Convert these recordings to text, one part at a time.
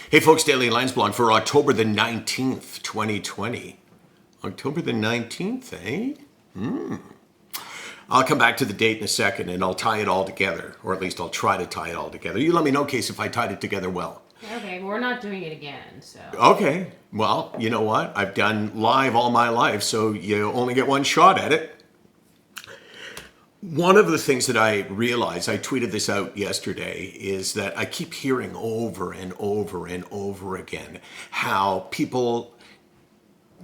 Hey folks, Daily Landsblog for October the 19th, 2020. October the 19th, eh? I'll come back to the date in a second and I'll tie it all together, or at least I'll try to tie it all together. You let me know, Case, if I tied it together well. Okay, but we're not doing it again, so. Okay, well, you know what? I've done live all my life, so you only get one shot at it. One of the things that I realized, I tweeted this out yesterday, is that I keep hearing over and over and over again how people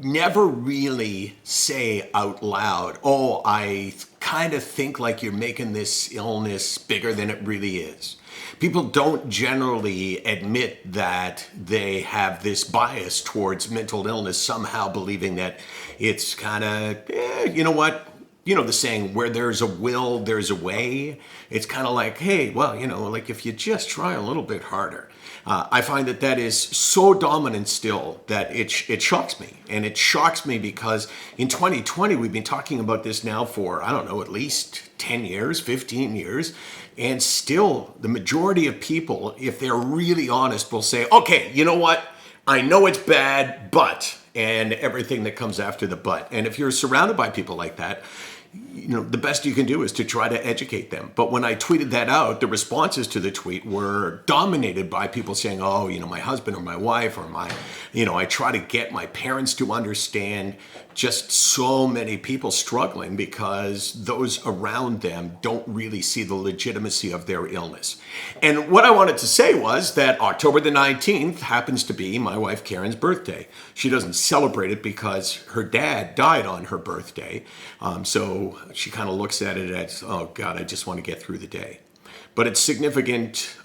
never really say out loud, oh, I kind of think like you're making this illness bigger than it really is. People don't generally admit that they have this bias towards mental illness, somehow believing that it's kind of, you know what? You know the saying, where there's a will, there's a way. It's kind of like, hey, well, you know, like if you just try a little bit harder. I find that that is so dominant still that it shocks me. And it shocks me because in 2020, we've been talking about this now for, I don't know, at least 10 years, 15 years. And still, the majority of people, if they're really honest, will say, okay, you know what? I know it's bad, but, and everything that comes after the but. And if you're surrounded by people like that, you know, the best you can do is to try to educate them. But when I tweeted that out, the responses to the tweet were dominated by people saying, oh, you know, my husband or my wife or my, you know, I try to get my parents to understand. Just so many people struggling because those around them don't really see the legitimacy of their illness. And what I wanted to say was that October the 19th happens to be my wife Karen's birthday. She doesn't celebrate it because her dad died on her birthday. So she kind of looks at it as, oh God, I just want to get through the day. But it's significant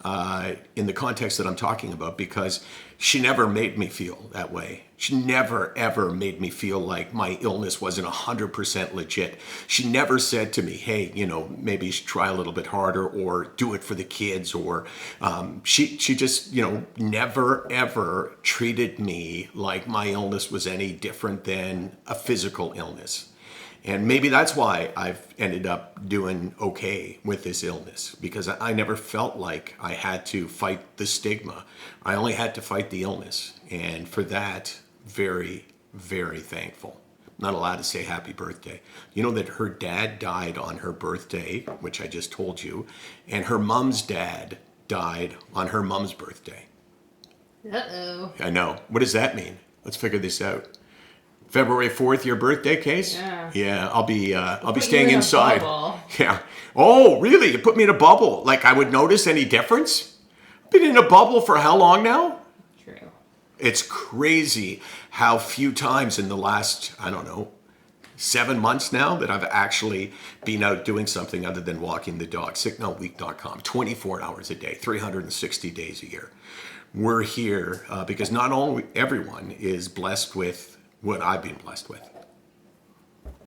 in the context that I'm talking about because she never made me feel that way. She never, ever made me feel like my illness wasn't 100% legit. She never said to me, hey, you know, maybe you should try a little bit harder or do it for the kids. Or she just, you know, never, ever treated me like my illness was any different than a physical illness. And maybe that's why I've ended up doing okay with this illness, because I never felt like I had to fight the stigma. I only had to fight the illness. And for that, very, very thankful. Not allowed to say happy birthday. You know that her dad died on her birthday, which I just told you, and her mom's dad died on her mom's birthday. Uh-oh. I know. What does that mean? Let's figure this out. February 4th, your birthday, Case? Yeah. Yeah, I'll be Put staying you in a inside. bubble. Yeah. Oh, really? You put me in a bubble. Like I would notice any difference? I've been in a bubble for how long now? True. It's crazy how few times in the last, I don't know, 7 months now that I've actually been out doing something other than walking the dog. Sicknoteweek.com, 24 hours a day, 360 days a year. We're here because not only everyone is blessed with what I've been blessed with.